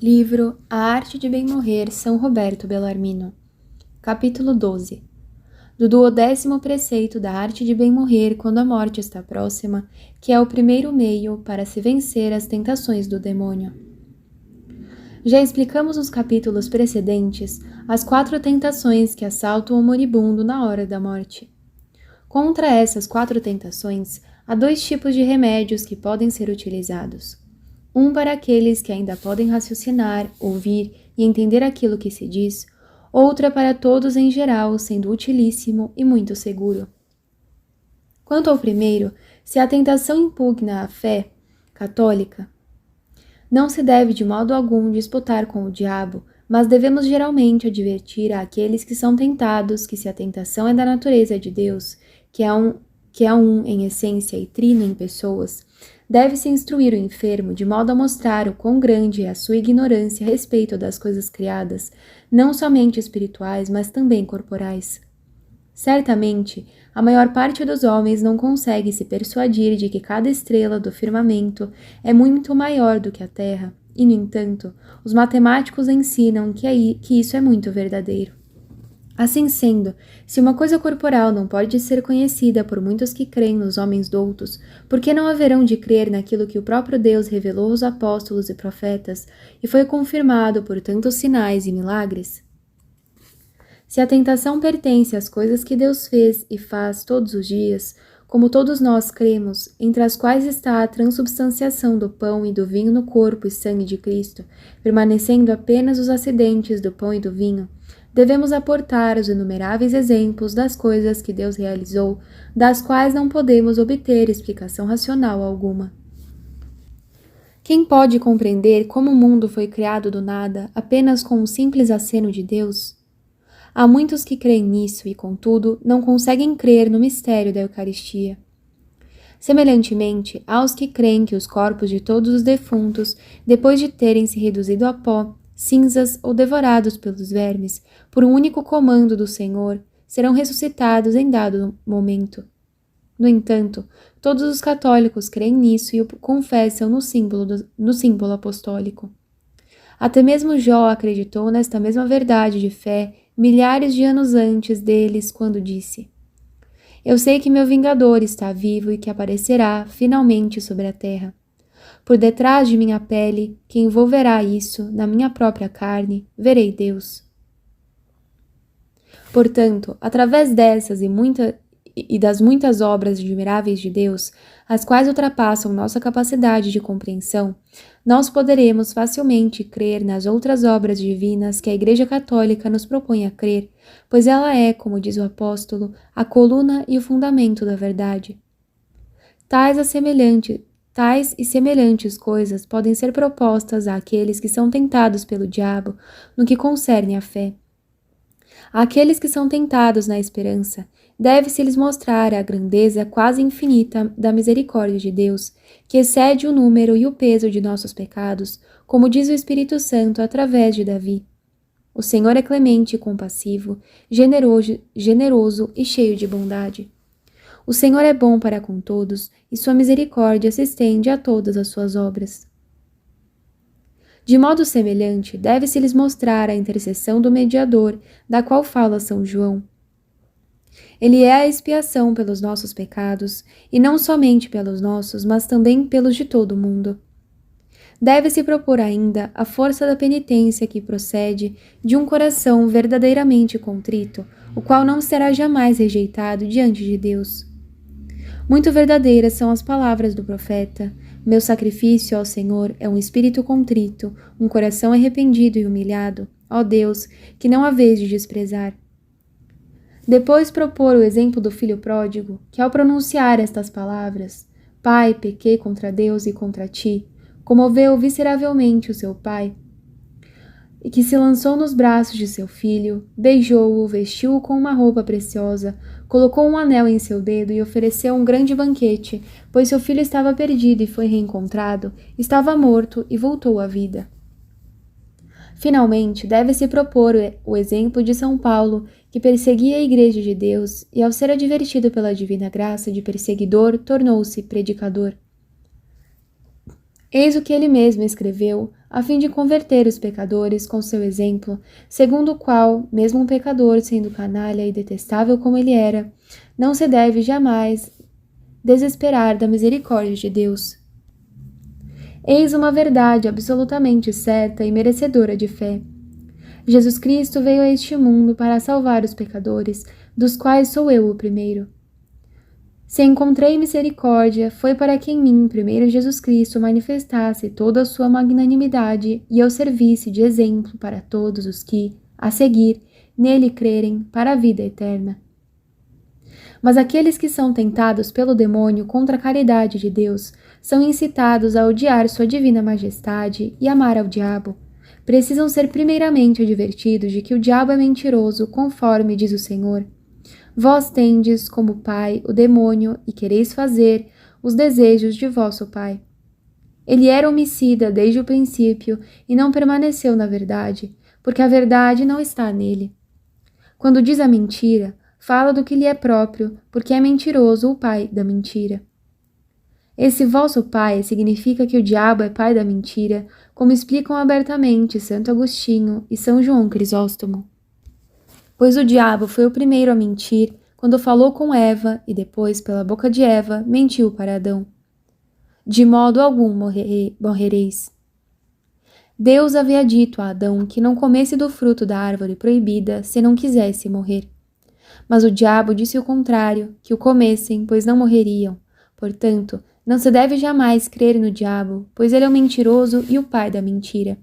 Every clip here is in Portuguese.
Livro A Arte de Bem Morrer, São Roberto Bellarmino. Capítulo 12. Do 12º preceito da arte de bem morrer quando a morte está próxima, que é o primeiro meio para se vencer as tentações do demônio. Já explicamos nos capítulos precedentes as 4 tentações que assaltam o moribundo na hora da morte. Contra essas 4 tentações, há 2 tipos de remédios que podem ser utilizados. Um para aqueles que ainda podem raciocinar, ouvir e entender aquilo que se diz, outra para todos em geral, sendo utilíssimo e muito seguro. Quanto ao primeiro, se a tentação impugna a fé católica, não se deve de modo algum disputar com o diabo, mas devemos geralmente advertir àqueles que são tentados que se a tentação é da natureza de Deus, que é um em essência e trino em pessoas, deve-se instruir o enfermo de modo a mostrar o quão grande é a sua ignorância a respeito das coisas criadas, não somente espirituais, mas também corporais. Certamente, a maior parte dos homens não consegue se persuadir de que cada estrela do firmamento é muito maior do que a Terra, e, no entanto, os matemáticos ensinam que isso é muito verdadeiro. Assim sendo, se uma coisa corporal não pode ser conhecida por muitos que creem nos homens doutos, por que não haverão de crer naquilo que o próprio Deus revelou aos apóstolos e profetas e foi confirmado por tantos sinais e milagres? Se a tentação pertence às coisas que Deus fez e faz todos os dias, como todos nós cremos, entre as quais está a transubstanciação do pão e do vinho no corpo e sangue de Cristo, permanecendo apenas os acidentes do pão e do vinho, devemos aportar os inumeráveis exemplos das coisas que Deus realizou, das quais não podemos obter explicação racional alguma. Quem pode compreender como o mundo foi criado do nada apenas com um simples aceno de Deus? Há muitos que creem nisso e, contudo, não conseguem crer no mistério da Eucaristia. Semelhantemente, há os que creem que os corpos de todos os defuntos, depois de terem se reduzido a pó, cinzas ou devorados pelos vermes, por um único comando do Senhor, serão ressuscitados em dado momento. No entanto, todos os católicos creem nisso e o confessam no símbolo apostólico. Até mesmo Jó acreditou nesta mesma verdade de fé milhares de anos antes deles, quando disse: Eu sei que meu Vingador está vivo e que aparecerá finalmente sobre a terra. Por detrás de minha pele, que envolverá isso, na minha própria carne, verei Deus. Portanto, através dessas e das muitas obras admiráveis de Deus, as quais ultrapassam nossa capacidade de compreensão, nós poderemos facilmente crer nas outras obras divinas que a Igreja Católica nos propõe a crer, pois ela é, como diz o apóstolo, a coluna e o fundamento da verdade. Tais e semelhantes coisas podem ser propostas àqueles que são tentados pelo diabo no que concerne à fé. Àqueles que são tentados na esperança, deve-se-lhes mostrar a grandeza quase infinita da misericórdia de Deus, que excede o número e o peso de nossos pecados, como diz o Espírito Santo através de Davi. O Senhor é clemente e compassivo, generoso e cheio de bondade. O Senhor é bom para com todos, e sua misericórdia se estende a todas as suas obras. De modo semelhante, deve-se-lhes mostrar a intercessão do mediador, da qual fala São João. Ele é a expiação pelos nossos pecados, e não somente pelos nossos, mas também pelos de todo o mundo. Deve-se propor ainda a força da penitência que procede de um coração verdadeiramente contrito, o qual não será jamais rejeitado diante de Deus. Muito verdadeiras são as palavras do profeta: Meu sacrifício ao Senhor é um espírito contrito, um coração arrependido e humilhado, ó Deus, que não haveis de desprezar. Depois propor o exemplo do filho pródigo, que ao pronunciar estas palavras, Pai, pequei contra Deus e contra ti, comoveu visceravelmente o seu pai, e que se lançou nos braços de seu filho, beijou-o, vestiu-o com uma roupa preciosa, colocou um anel em seu dedo e ofereceu um grande banquete, pois seu filho estava perdido e foi reencontrado, estava morto e voltou à vida. Finalmente, deve-se propor o exemplo de São Paulo, que perseguia a Igreja de Deus e, ao ser advertido pela divina graça de perseguidor, tornou-se predicador. Eis o que ele mesmo escreveu a fim de converter os pecadores com seu exemplo, segundo o qual, mesmo um pecador, sendo canalha e detestável como ele era, não se deve jamais desesperar da misericórdia de Deus. Eis uma verdade absolutamente certa e merecedora de fé. Jesus Cristo veio a este mundo para salvar os pecadores, dos quais sou eu o primeiro. Se encontrei misericórdia, foi para que em mim, primeiro Jesus Cristo, manifestasse toda a sua magnanimidade e eu servisse de exemplo para todos os que, a seguir, nele crerem para a vida eterna. Mas aqueles que são tentados pelo demônio contra a caridade de Deus são incitados a odiar sua divina majestade e amar ao diabo. Precisam ser primeiramente advertidos de que o diabo é mentiroso, conforme diz o Senhor. Vós tendes como pai o demônio e quereis fazer os desejos de vosso pai. Ele era homicida desde o princípio e não permaneceu na verdade, porque a verdade não está nele. Quando diz a mentira, fala do que lhe é próprio, porque é mentiroso o pai da mentira. Esse vosso pai significa que o diabo é pai da mentira, como explicam abertamente Santo Agostinho e São João Crisóstomo. Pois o diabo foi o primeiro a mentir quando falou com Eva e depois, pela boca de Eva, mentiu para Adão. De modo algum morrereis. Deus havia dito a Adão que não comesse do fruto da árvore proibida se não quisesse morrer. Mas o diabo disse o contrário, que o comessem, pois não morreriam. Portanto, não se deve jamais crer no diabo, pois ele é o mentiroso e o pai da mentira.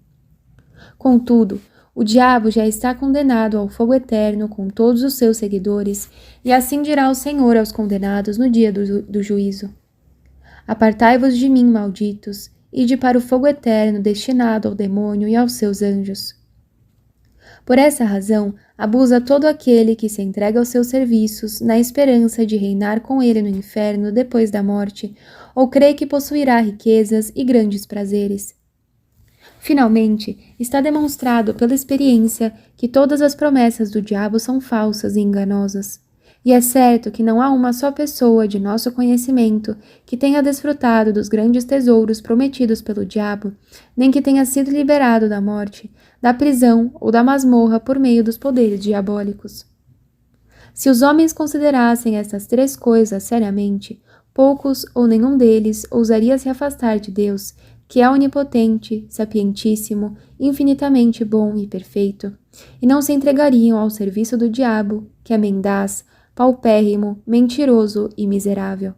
Contudo, o diabo já está condenado ao fogo eterno com todos os seus seguidores, e assim dirá o Senhor aos condenados no dia do juízo. Apartai-vos de mim, malditos, ide para o fogo eterno destinado ao demônio e aos seus anjos. Por essa razão, abusa todo aquele que se entrega aos seus serviços na esperança de reinar com ele no inferno depois da morte, ou crê que possuirá riquezas e grandes prazeres. Finalmente, está demonstrado pela experiência que todas as promessas do diabo são falsas e enganosas. E é certo que não há uma só pessoa de nosso conhecimento que tenha desfrutado dos grandes tesouros prometidos pelo diabo, nem que tenha sido liberado da morte, da prisão ou da masmorra por meio dos poderes diabólicos. Se os homens considerassem estas três coisas seriamente, poucos ou nenhum deles ousaria se afastar de Deus, que é onipotente, sapientíssimo, infinitamente bom e perfeito, e não se entregariam ao serviço do diabo, que é mendaz, paupérrimo, mentiroso e miserável.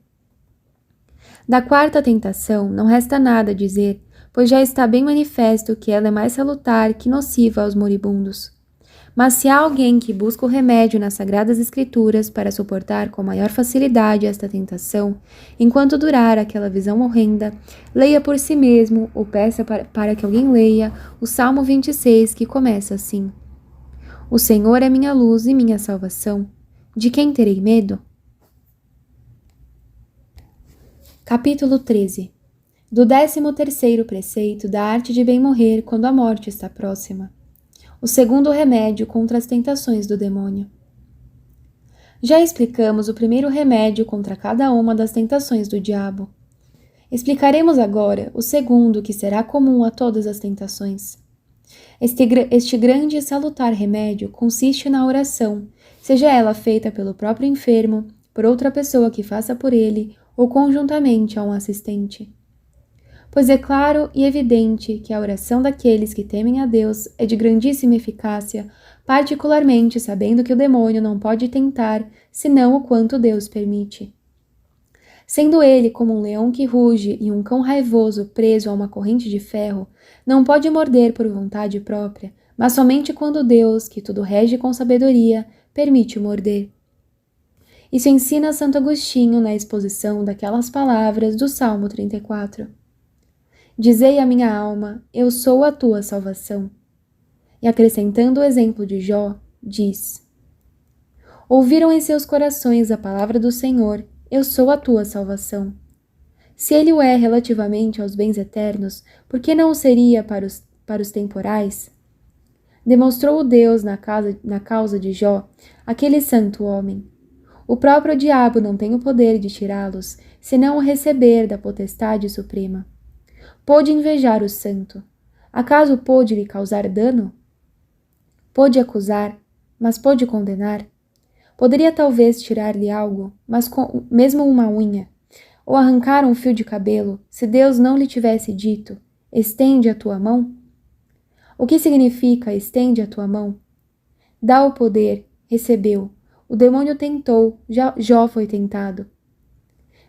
Da quarta tentação não resta nada a dizer, pois já está bem manifesto que ela é mais salutar que nociva aos moribundos. Mas se há alguém que busca o remédio nas Sagradas Escrituras para suportar com maior facilidade esta tentação, enquanto durar aquela visão horrenda, leia por si mesmo ou peça para que alguém leia o Salmo 26, que começa assim: O Senhor é minha luz e minha salvação. De quem terei medo? Capítulo 13. Do 13º preceito da arte de bem morrer quando a morte está próxima. O segundo remédio contra as tentações do demônio. Já explicamos o primeiro remédio contra cada uma das tentações do diabo. Explicaremos agora o segundo, que será comum a todas as tentações. Este grande e salutar remédio consiste na oração, seja ela feita pelo próprio enfermo, por outra pessoa que faça por ele, ou conjuntamente a um assistente. Pois é claro e evidente que a oração daqueles que temem a Deus é de grandíssima eficácia, particularmente sabendo que o demônio não pode tentar, senão o quanto Deus permite. Sendo ele como um leão que ruge e um cão raivoso preso a uma corrente de ferro, não pode morder por vontade própria, mas somente quando Deus, que tudo rege com sabedoria, permite morder. Isso ensina Santo Agostinho na exposição daquelas palavras do Salmo 34. Dizei à minha alma, eu sou a tua salvação. E acrescentando o exemplo de Jó, diz: Ouviram em seus corações a palavra do Senhor, eu sou a tua salvação. Se ele o é relativamente aos bens eternos, por que não o seria para os temporais? Demonstrou o Deus na causa de Jó, aquele santo homem. O próprio diabo não tem o poder de tirá-los, senão o receber da potestade suprema. Pôde invejar o santo, Acaso pôde lhe causar dano? Pôde acusar, mas pôde condenar? Poderia talvez tirar-lhe algo, mas mesmo uma unha, ou arrancar um fio de cabelo, se Deus não lhe tivesse dito: estende a tua mão? O que significa estende a tua mão? Dá o poder, recebeu. O demônio tentou, Jó foi tentado.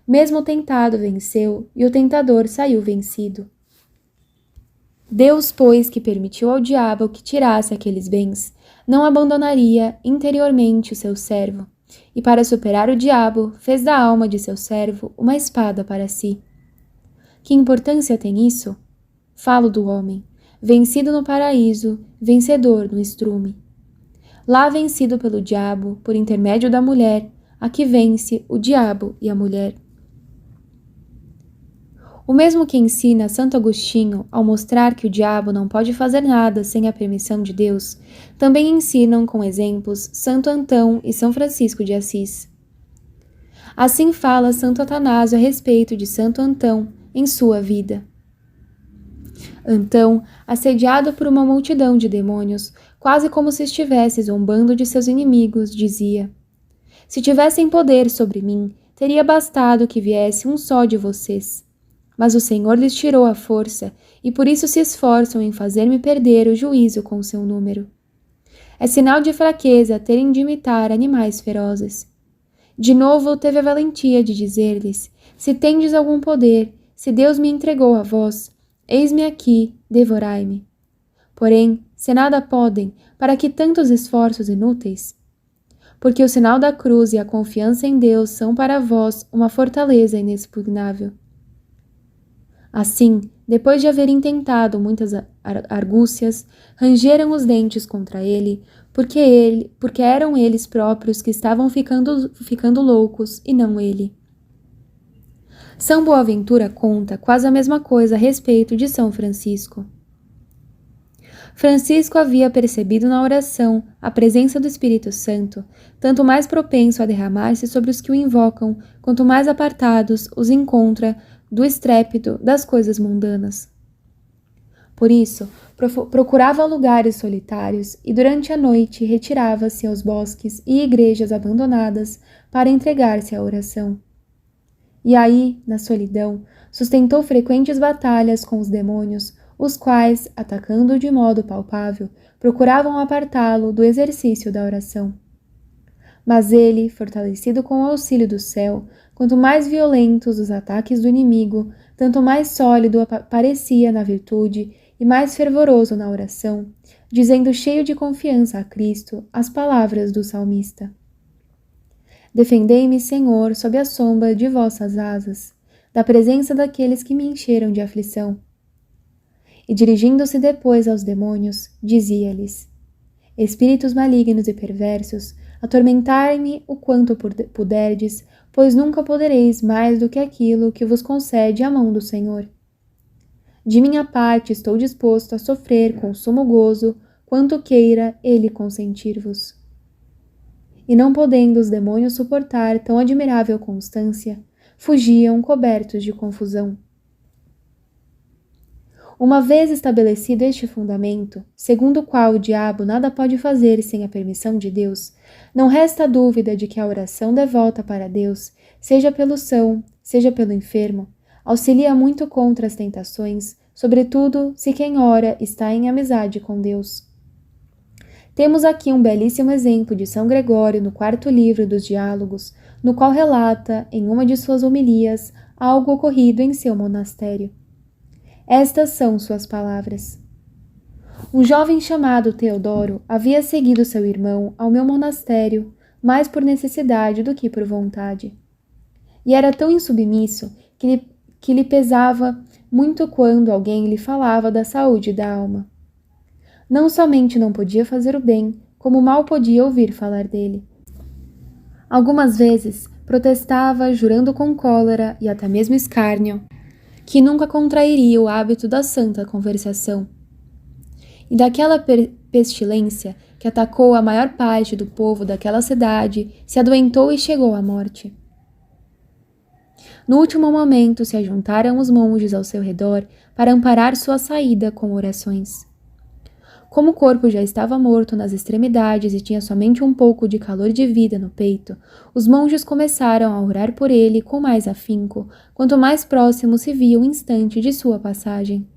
Mesmo o tentado venceu, e o tentador saiu vencido. Deus, pois, que permitiu ao diabo que tirasse aqueles bens, não abandonaria interiormente o seu servo, e para superar o diabo, fez da alma de seu servo uma espada para si. Que importância tem isso? Falo do homem, vencido no paraíso, vencedor no estrume. Lá vencido pelo diabo, por intermédio da mulher, a que vence o diabo e a mulher. O mesmo que ensina Santo Agostinho ao mostrar que o diabo não pode fazer nada sem a permissão de Deus, também ensinam com exemplos Santo Antão e São Francisco de Assis. Assim fala Santo Atanásio a respeito de Santo Antão em sua vida. Antão, assediado por uma multidão de demônios, quase como se estivesse zombando de seus inimigos, dizia: se tivessem poder sobre mim, teria bastado que viesse um só de vocês. Mas o Senhor lhes tirou a força, e por isso se esforçam em fazer-me perder o juízo com seu número. É sinal de fraqueza terem de imitar animais ferozes. De novo teve a valentia de dizer-lhes: se tendes algum poder, se Deus me entregou a vós, eis-me aqui, devorai-me. Porém, se nada podem, para que tantos esforços inúteis? Porque o sinal da cruz e a confiança em Deus são para vós uma fortaleza inexpugnável. Assim, depois de haverem tentado muitas argúcias, rangeram os dentes contra ele, porque eram eles próprios que estavam ficando loucos e não ele. São Boaventura conta quase a mesma coisa a respeito de São Francisco. Francisco havia percebido na oração a presença do Espírito Santo, tanto mais propenso a derramar-se sobre os que o invocam, quanto mais apartados os encontra do estrépito das coisas mundanas. Por isso, procurava lugares solitários e durante a noite retirava-se aos bosques e igrejas abandonadas para entregar-se à oração. E aí, na solidão, sustentou frequentes batalhas com os demônios, os quais, atacando-o de modo palpável, procuravam apartá-lo do exercício da oração. Mas ele, fortalecido com o auxílio do céu, quanto mais violentos os ataques do inimigo, tanto mais sólido parecia na virtude e mais fervoroso na oração, dizendo cheio de confiança a Cristo as palavras do salmista: defendei-me, Senhor, sob a sombra de vossas asas, da presença daqueles que me encheram de aflição. E dirigindo-se depois aos demônios, dizia-lhes: espíritos malignos e perversos, atormentai-me o quanto puderdes, pois nunca podereis mais do que aquilo que vos concede a mão do Senhor. De minha parte estou disposto a sofrer com sumo gozo, quanto queira ele consentir-vos. E não podendo os demônios suportar tão admirável constância, fugiam cobertos de confusão. Uma vez estabelecido este fundamento, segundo o qual o diabo nada pode fazer sem a permissão de Deus, não resta dúvida de que a oração devota para Deus, seja pelo são, seja pelo enfermo, auxilia muito contra as tentações, sobretudo se quem ora está em amizade com Deus. Temos aqui um belíssimo exemplo de São Gregório no 4º livro dos Diálogos, no qual relata, em uma de suas homilias, algo ocorrido em seu monastério. Estas são suas palavras: um jovem chamado Teodoro havia seguido seu irmão ao meu monastério, mais por necessidade do que por vontade. E era tão insubmisso que lhe pesava muito quando alguém lhe falava da saúde da alma. Não somente não podia fazer o bem, como mal podia ouvir falar dele. Algumas vezes protestava, jurando com cólera e até mesmo escárnio, que nunca contrairia o hábito da santa conversação. E daquela pestilência que atacou a maior parte do povo daquela cidade, se adoentou e chegou à morte. No último momento se ajuntaram os monges ao seu redor para amparar sua saída com orações. Como o corpo já estava morto nas extremidades e tinha somente um pouco de calor de vida no peito, os monges começaram a orar por ele com mais afinco, quanto mais próximo se via o instante de sua passagem.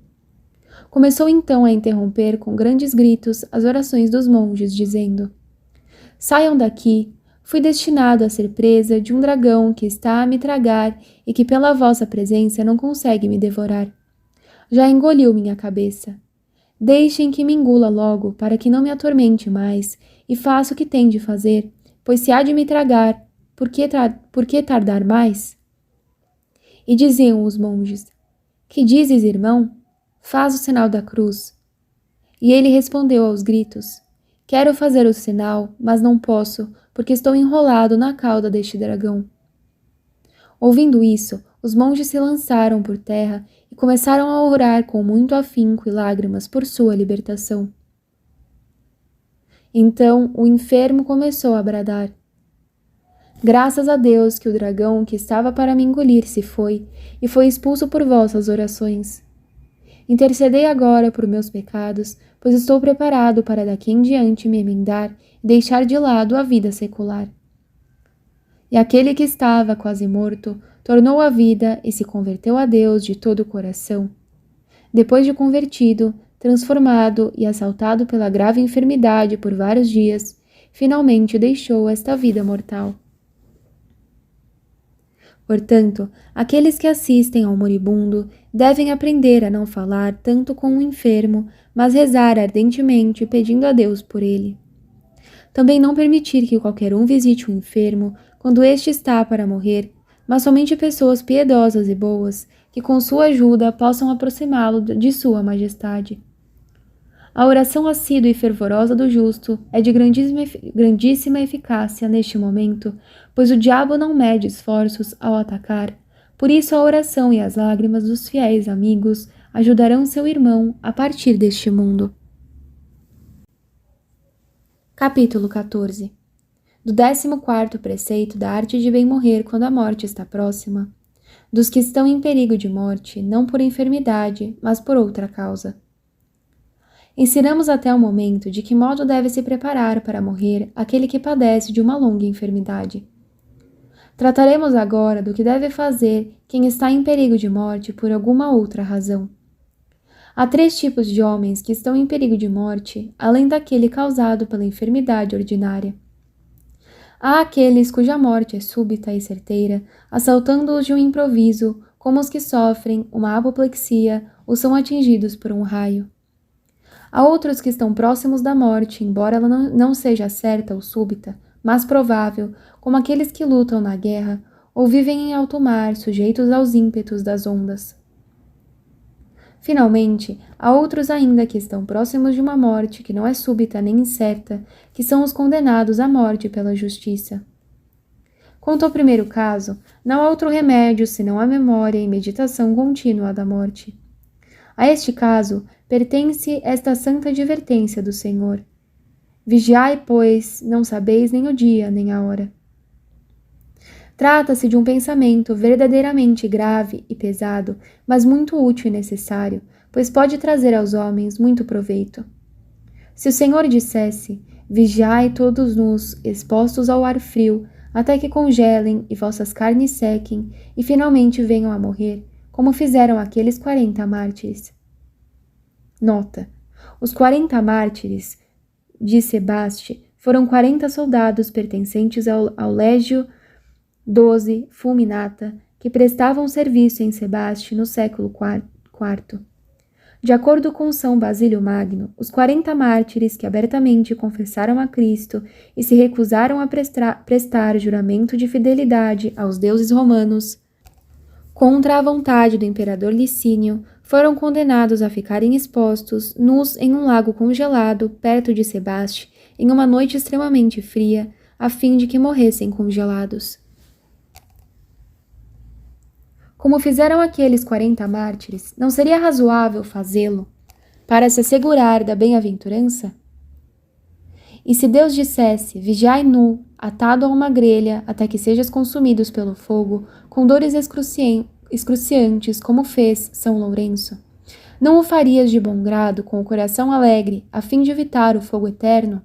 Começou então a interromper com grandes gritos as orações dos monges, dizendo: Saiam daqui, fui destinado a ser presa de um dragão que está a me tragar e que pela vossa presença não consegue me devorar. Já engoliu minha cabeça. Deixem que me engula logo, para que não me atormente mais, e faça o que tem de fazer, pois se há de me tragar, por que tardar mais? E diziam os monges: Que dizes, irmão? Faz o sinal da cruz. E ele respondeu aos gritos: Quero fazer o sinal, mas não posso, porque estou enrolado na cauda deste dragão. Ouvindo isso, os monges se lançaram por terra e começaram a orar com muito afinco e lágrimas por sua libertação. Então o enfermo começou a bradar: Graças a Deus que o dragão que estava para me engolir se foi, e foi expulso por vossas orações. Intercedei agora por meus pecados, pois estou preparado para daqui em diante me emendar e deixar de lado a vida secular. E aquele que estava quase morto tornou à vida e se converteu a Deus de todo o coração. Depois de convertido, transformado e assaltado pela grave enfermidade por vários dias, finalmente deixou esta vida mortal. Portanto, aqueles que assistem ao moribundo devem aprender a não falar tanto com o enfermo, mas rezar ardentemente pedindo a Deus por ele. Também não permitir que qualquer um visite o enfermo quando este está para morrer, mas somente pessoas piedosas e boas, que com sua ajuda possam aproximá-lo de sua majestade. A oração assídua e fervorosa do justo é de grandíssima eficácia neste momento, pois o diabo não mede esforços ao atacar. Por isso a oração e as lágrimas dos fiéis amigos ajudarão seu irmão a partir deste mundo. Capítulo 14. Do 14º preceito da arte de bem morrer quando a morte está próxima. Dos que estão em perigo de morte, não por enfermidade, mas por outra causa. Ensinamos até o momento de que modo deve se preparar para morrer aquele que padece de uma longa enfermidade. Trataremos agora do que deve fazer quem está em perigo de morte por alguma outra razão. Há 3 tipos de homens que estão em perigo de morte, além daquele causado pela enfermidade ordinária. Há aqueles cuja morte é súbita e certeira, assaltando-os de um improviso, como os que sofrem uma apoplexia ou são atingidos por um raio. Há outros que estão próximos da morte, embora ela não seja certa ou súbita, mas provável, como aqueles que lutam na guerra ou vivem em alto mar, sujeitos aos ímpetos das ondas. Finalmente, há outros ainda que estão próximos de uma morte que não é súbita nem incerta, que são os condenados à morte pela justiça. Quanto ao primeiro caso, não há outro remédio senão a memória e meditação contínua da morte. A este caso, pertence esta santa advertência do Senhor: Vigiai, pois, não sabeis nem o dia nem a hora. Trata-se de um pensamento verdadeiramente grave e pesado, mas muito útil e necessário, pois pode trazer aos homens muito proveito. Se o Senhor dissesse: Vigiai todos nus, expostos ao ar frio, até que congelem e vossas carnes sequem, e finalmente venham a morrer, como fizeram aqueles 40 mártires. Nota: os 40 mártires de Sebaste foram 40 soldados pertencentes ao Légio XII Fulminata, que prestavam serviço em Sebaste no século IV. De acordo com São Basílio Magno, os 40 mártires que abertamente confessaram a Cristo e se recusaram a prestar juramento de fidelidade aos deuses romanos contra a vontade do imperador Licínio, foram condenados a ficarem expostos, nus em um lago congelado, perto de Sebaste, em uma noite extremamente fria, a fim de que morressem congelados. Como fizeram aqueles 40 mártires, não seria razoável fazê-lo para se assegurar da bem-aventurança? E se Deus dissesse: Vigiai nu, atado a uma grelha, até que sejas consumidos pelo fogo, com dores excruciantes, como fez São Lourenço, Não o farias de bom grado, com o coração alegre, a fim de evitar o fogo eterno?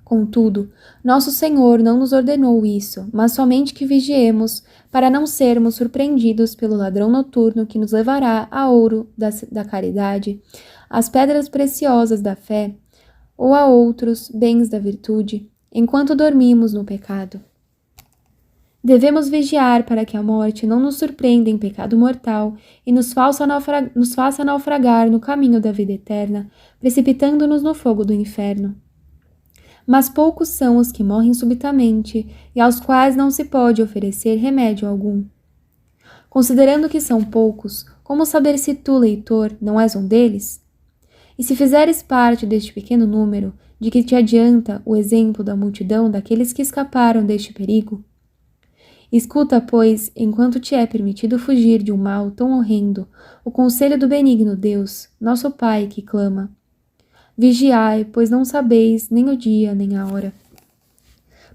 Contudo, nosso Senhor não nos ordenou isso, mas somente que vigiemos, para não sermos surpreendidos pelo ladrão noturno que nos levará a ouro da caridade, às pedras preciosas da fé, ou a outros bens da virtude, enquanto dormimos no pecado. Devemos vigiar para que a morte não nos surpreenda em pecado mortal e nos faça naufragar no caminho da vida eterna, precipitando-nos no fogo do inferno. Mas poucos são os que morrem subitamente e aos quais não se pode oferecer remédio algum. Considerando que são poucos, como saber se tu, leitor, não és um deles? E se fizeres parte deste pequeno número, de que te adianta o exemplo da multidão daqueles que escaparam deste perigo? Escuta, pois, enquanto te é permitido fugir de um mal tão horrendo, o conselho do benigno Deus, nosso Pai, que clama: vigiai, pois não sabeis nem o dia nem a hora.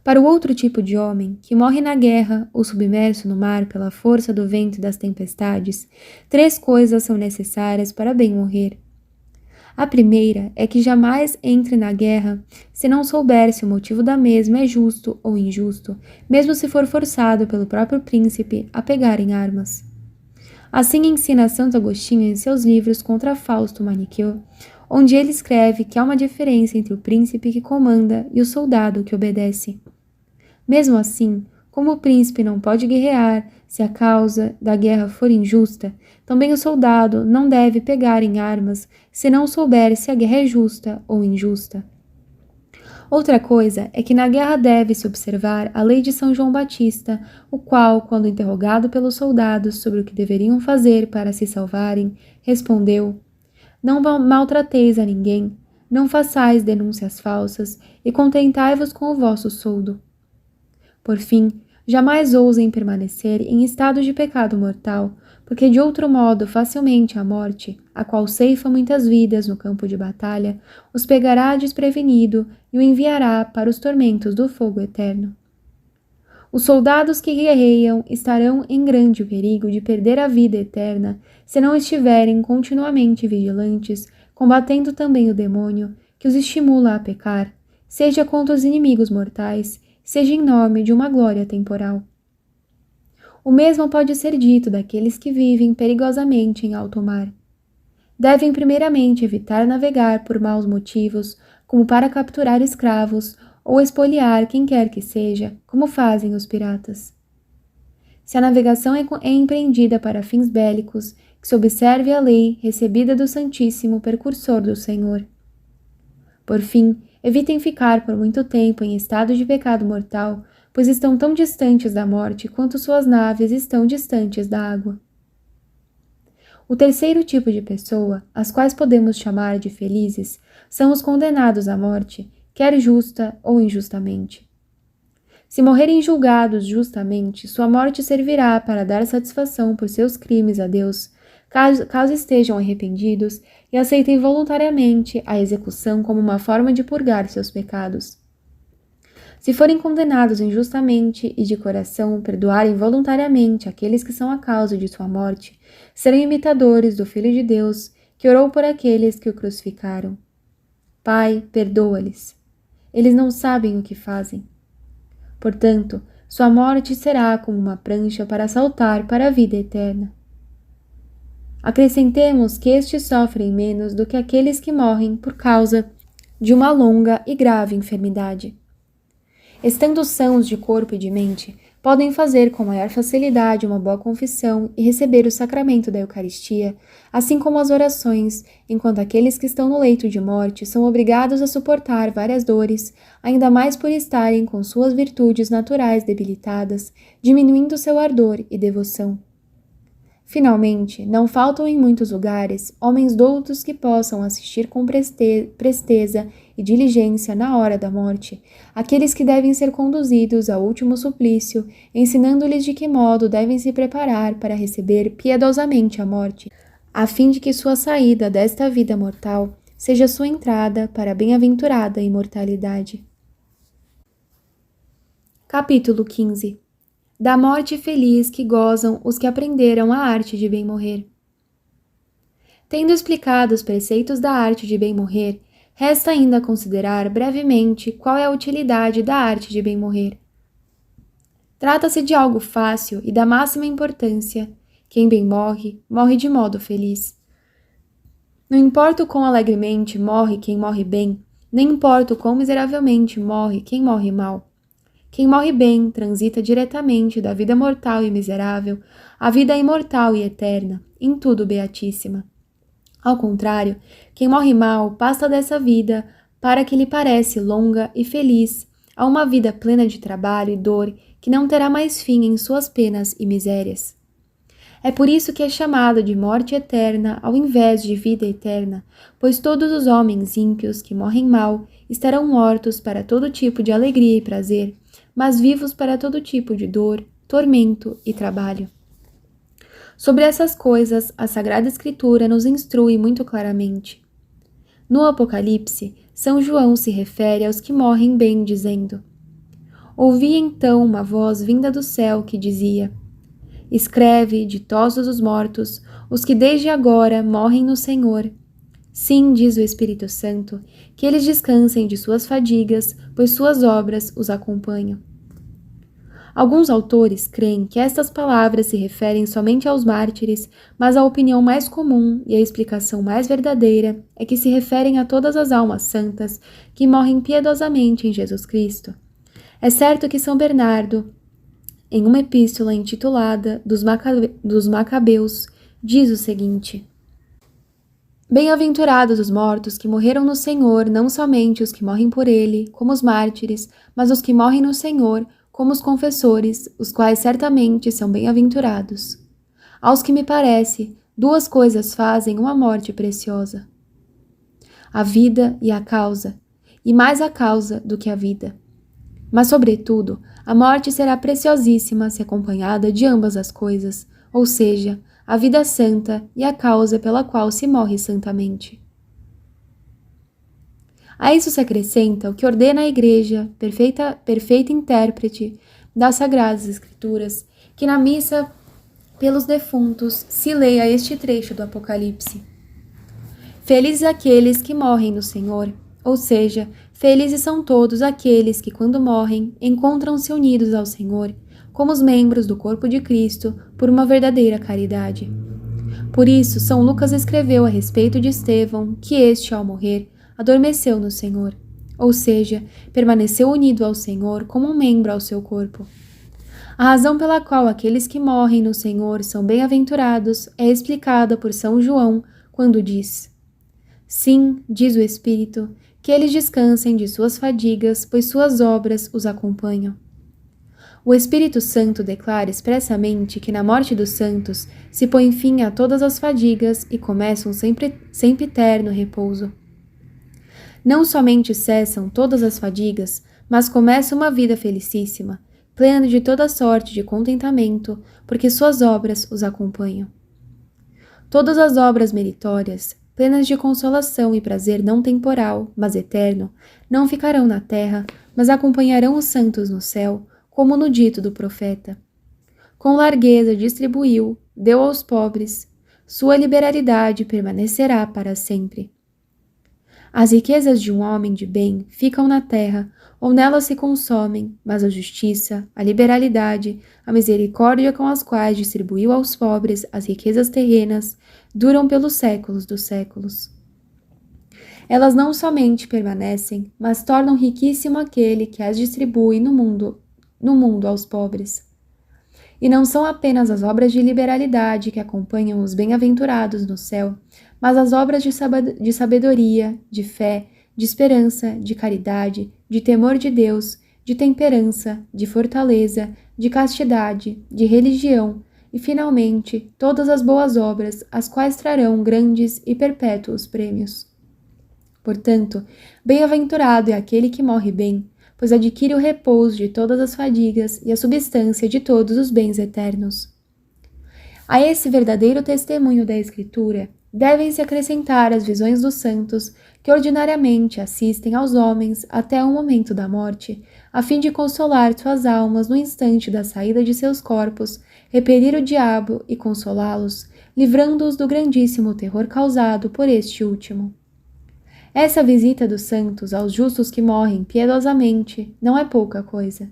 Para o outro tipo de homem, que morre na guerra ou submerso no mar pela força do vento e das tempestades, 3 coisas são necessárias para bem morrer. A primeira é que jamais entre na guerra se não souber se o motivo da mesma é justo ou injusto, mesmo se for forçado pelo próprio príncipe a pegar em armas. Assim ensina Santo Agostinho em seus livros contra Fausto Maniqueu, onde ele escreve que há uma diferença entre o príncipe que comanda e o soldado que obedece. Mesmo assim, como o príncipe não pode guerrear se a causa da guerra for injusta, também o soldado não deve pegar em armas se não souber se a guerra é justa ou injusta. Outra coisa é que na guerra deve-se observar a lei de São João Batista, o qual, quando interrogado pelos soldados sobre o que deveriam fazer para se salvarem, respondeu: não maltrateis a ninguém, não façais denúncias falsas e contentai-vos com o vosso soldo. Por fim, jamais ousem permanecer em estado de pecado mortal, porque de outro modo facilmente a morte, a qual ceifa muitas vidas no campo de batalha, os pegará desprevenido e o enviará para os tormentos do fogo eterno. Os soldados que guerreiam estarão em grande perigo de perder a vida eterna se não estiverem continuamente vigilantes, combatendo também o demônio que os estimula a pecar, seja contra os inimigos mortais, seja em nome de uma glória temporal. O mesmo pode ser dito daqueles que vivem perigosamente em alto mar. Devem primeiramente evitar navegar por maus motivos, como para capturar escravos ou espoliar quem quer que seja, como fazem os piratas. Se a navegação é empreendida para fins bélicos, que se observe a lei recebida do Santíssimo Precursor do Senhor. Por fim, evitem ficar por muito tempo em estado de pecado mortal, pois estão tão distantes da morte quanto suas naves estão distantes da água. O terceiro tipo de pessoa, as quais podemos chamar de felizes, são os condenados à morte, quer justa ou injustamente. Se morrerem julgados justamente, sua morte servirá para dar satisfação por seus crimes a Deus, caso estejam arrependidos e aceitem voluntariamente a execução como uma forma de purgar seus pecados. Se forem condenados injustamente e de coração perdoarem voluntariamente aqueles que são a causa de sua morte, serão imitadores do Filho de Deus, que orou por aqueles que o crucificaram. Pai, perdoa-lhes. Eles não sabem o que fazem. Portanto, sua morte será como uma prancha para saltar para a vida eterna. Acrescentemos que estes sofrem menos do que aqueles que morrem por causa de uma longa e grave enfermidade. Estando sãos de corpo e de mente, podem fazer com maior facilidade uma boa confissão e receber o sacramento da Eucaristia, assim como as orações, enquanto aqueles que estão no leito de morte são obrigados a suportar várias dores, ainda mais por estarem com suas virtudes naturais debilitadas, diminuindo seu ardor e devoção. Finalmente, não faltam em muitos lugares homens doutos que possam assistir com presteza e diligência na hora da morte, aqueles que devem ser conduzidos ao último suplício, ensinando-lhes de que modo devem se preparar para receber piedosamente a morte, a fim de que sua saída desta vida mortal seja sua entrada para a bem-aventurada imortalidade. Capítulo 15. Da morte feliz que gozam os que aprenderam a arte de bem morrer. Tendo explicado os preceitos da arte de bem morrer, resta ainda considerar brevemente qual é a utilidade da arte de bem morrer. Trata-se de algo fácil e da máxima importância. Quem bem morre, morre de modo feliz. Não importa o quão alegremente morre quem morre bem, nem importa o quão miseravelmente morre quem morre mal. Quem morre bem transita diretamente da vida mortal e miserável à vida imortal e eterna, em tudo beatíssima. Ao contrário, quem morre mal passa dessa vida para que lhe parece longa e feliz, a uma vida plena de trabalho e dor que não terá mais fim em suas penas e misérias. É por isso que é chamado de morte eterna ao invés de vida eterna, pois todos os homens ímpios que morrem mal estarão mortos para todo tipo de alegria e prazer, mas vivos para todo tipo de dor, tormento e trabalho. Sobre essas coisas, a Sagrada Escritura nos instrui muito claramente. No Apocalipse, São João se refere aos que morrem bem, dizendo: Ouvi então uma voz vinda do céu que dizia: Escreve, ditosos os mortos, os que desde agora morrem no Senhor. Sim, diz o Espírito Santo, que eles descansem de suas fadigas, pois suas obras os acompanham. Alguns autores creem que estas palavras se referem somente aos mártires, mas a opinião mais comum e a explicação mais verdadeira é que se referem a todas as almas santas que morrem piedosamente em Jesus Cristo. É certo que São Bernardo, em uma epístola intitulada dos Macabeus, diz o seguinte: Bem-aventurados os mortos que morreram no Senhor, não somente os que morrem por ele, como os mártires, mas os que morrem no Senhor, como os confessores, os quais certamente são bem-aventurados. Aos que me parece, duas coisas fazem uma morte preciosa: a vida e a causa, e mais a causa do que a vida. Mas, sobretudo, a morte será preciosíssima se acompanhada de ambas as coisas, ou seja, a vida santa e a causa pela qual se morre santamente. A isso se acrescenta o que ordena a Igreja, perfeita intérprete das Sagradas Escrituras, que na missa pelos defuntos se leia este trecho do Apocalipse. Felizes aqueles que morrem no Senhor, ou seja, felizes são todos aqueles que, quando morrem, encontram-se unidos ao Senhor, como os membros do corpo de Cristo, por uma verdadeira caridade. Por isso, São Lucas escreveu a respeito de Estevão que este, ao morrer, adormeceu no Senhor, ou seja, permaneceu unido ao Senhor como um membro ao seu corpo. A razão pela qual aqueles que morrem no Senhor são bem-aventurados é explicada por São João quando diz: Sim, diz o Espírito, que eles descansem de suas fadigas, pois suas obras os acompanham. O Espírito Santo declara expressamente que na morte dos santos se põe fim a todas as fadigas e começa um sempiterno repouso. Não somente cessam todas as fadigas, mas começa uma vida felicíssima, plena de toda sorte de contentamento, porque suas obras os acompanham. Todas as obras meritórias, plenas de consolação e prazer não temporal, mas eterno, não ficarão na terra, mas acompanharão os santos no céu, como no dito do profeta. Com largueza distribuiu, deu aos pobres, sua liberalidade permanecerá para sempre. As riquezas de um homem de bem ficam na terra, ou nelas se consomem, mas a justiça, a liberalidade, a misericórdia com as quais distribuiu aos pobres as riquezas terrenas, duram pelos séculos dos séculos. Elas não somente permanecem, mas tornam riquíssimo aquele que as distribui no mundo aos pobres. E não são apenas as obras de liberalidade que acompanham os bem-aventurados no céu, mas as obras de sabedoria, de fé, de esperança, de caridade, de temor de Deus, de temperança, de fortaleza, de castidade, de religião e, finalmente, todas as boas obras, as quais trarão grandes e perpétuos prêmios. Portanto, bem-aventurado é aquele que morre bem, pois adquire o repouso de todas as fadigas e a substância de todos os bens eternos. A esse verdadeiro testemunho da Escritura devem-se acrescentar as visões dos santos que ordinariamente assistem aos homens até o momento da morte, a fim de consolar suas almas no instante da saída de seus corpos, repelir o diabo e consolá-los, livrando-os do grandíssimo terror causado por este último. Essa visita dos santos aos justos que morrem piedosamente não é pouca coisa.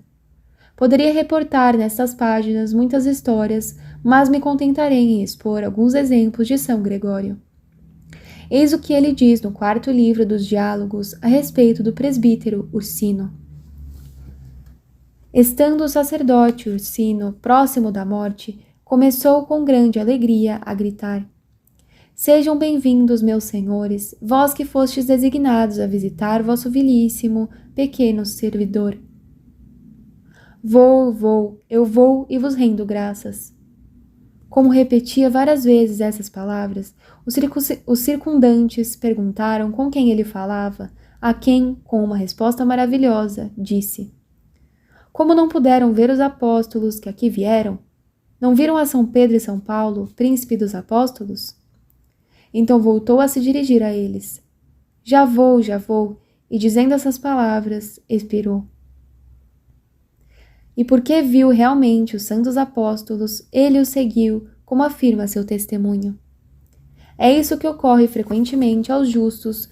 Poderia reportar nestas páginas muitas histórias, mas me contentarei em expor alguns exemplos de São Gregório. Eis o que ele diz no 4º livro dos Diálogos a respeito do presbítero Ursino. Estando o sacerdote Ursino próximo da morte, começou com grande alegria a gritar: Sejam bem-vindos, meus senhores, vós que fostes designados a visitar vosso vilíssimo, pequeno servidor. Eu vou e vos rendo graças. Como repetia várias vezes essas palavras, os circundantes perguntaram com quem ele falava, a quem, com uma resposta maravilhosa, disse: Como não puderam ver os apóstolos que aqui vieram? Não viram a São Pedro e São Paulo, príncipe dos apóstolos? Então voltou a se dirigir a eles. Já vou, e dizendo essas palavras, expirou. E porque viu realmente os santos apóstolos, ele os seguiu, como afirma seu testemunho. É isso que ocorre frequentemente aos justos,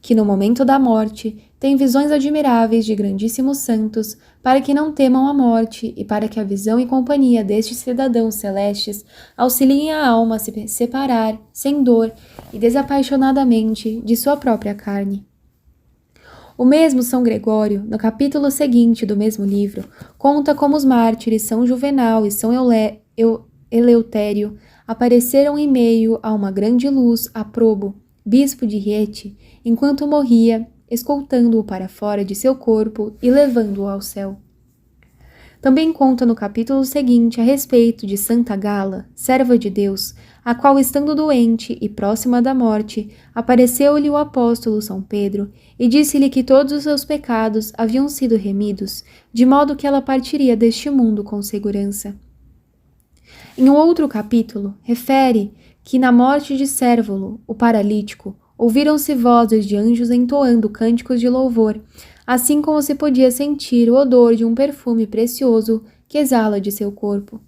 que no momento da morte têm visões admiráveis de grandíssimos santos, para que não temam a morte e para que a visão e companhia destes cidadãos celestes auxiliem a alma a se separar, sem dor e desapaixonadamente, de sua própria carne. O mesmo São Gregório, no capítulo seguinte do mesmo livro, conta como os mártires São Juvenal e São Eleutério apareceram em meio a uma grande luz a Probo, bispo de Rieti, enquanto morria, escoltando-o para fora de seu corpo e levando-o ao céu. Também conta no capítulo seguinte a respeito de Santa Gala, serva de Deus, a qual, estando doente e próxima da morte, apareceu-lhe o apóstolo São Pedro e disse-lhe que todos os seus pecados haviam sido remidos, de modo que ela partiria deste mundo com segurança. Em um outro capítulo, refere que na morte de Cérvulo, o paralítico, ouviram-se vozes de anjos entoando cânticos de louvor, assim como se podia sentir o odor de um perfume precioso que exala de seu corpo.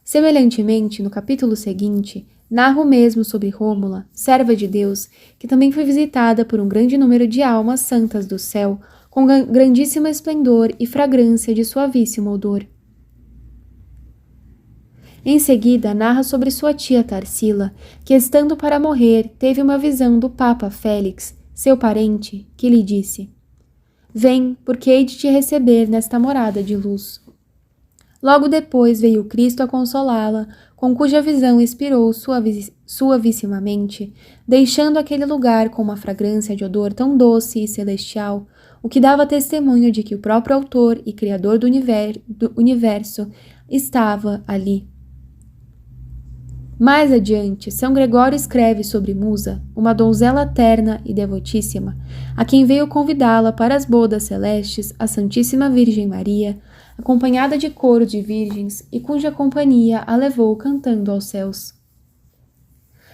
Semelhantemente, no capítulo seguinte, narra o mesmo sobre Rômula, serva de Deus, que também foi visitada por um grande número de almas santas do céu, com grandíssimo esplendor e fragrância de suavíssimo odor. Em seguida, narra sobre sua tia Tarsila, que, estando para morrer, teve uma visão do Papa Félix, seu parente, que lhe disse: Vem, porque hei de te receber nesta morada de luz. Logo depois veio Cristo a consolá-la, com cuja visão expirou suavissimamente, deixando aquele lugar com uma fragrância de odor tão doce e celestial, o que dava testemunho de que o próprio autor e criador do universo estava ali. Mais adiante, São Gregório escreve sobre Musa, uma donzela terna e devotíssima, a quem veio convidá-la para as bodas celestes a Santíssima Virgem Maria, acompanhada de coro de virgens e cuja companhia a levou cantando aos céus.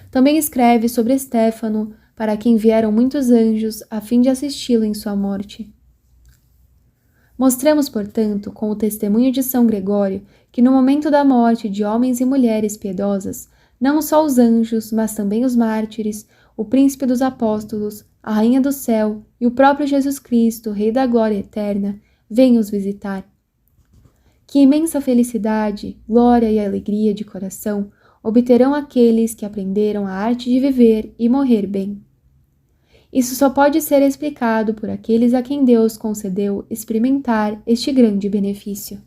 Também escreve sobre Estéfano, para quem vieram muitos anjos a fim de assisti-lo em sua morte. Mostramos, portanto, com o testemunho de São Gregório, que no momento da morte de homens e mulheres piedosas, não só os anjos, mas também os mártires, o príncipe dos apóstolos, a rainha do céu e o próprio Jesus Cristo, Rei da glória eterna, vêm os visitar. Que imensa felicidade, glória e alegria de coração obterão aqueles que aprenderam a arte de viver e morrer bem. Isso só pode ser explicado por aqueles a quem Deus concedeu experimentar este grande benefício.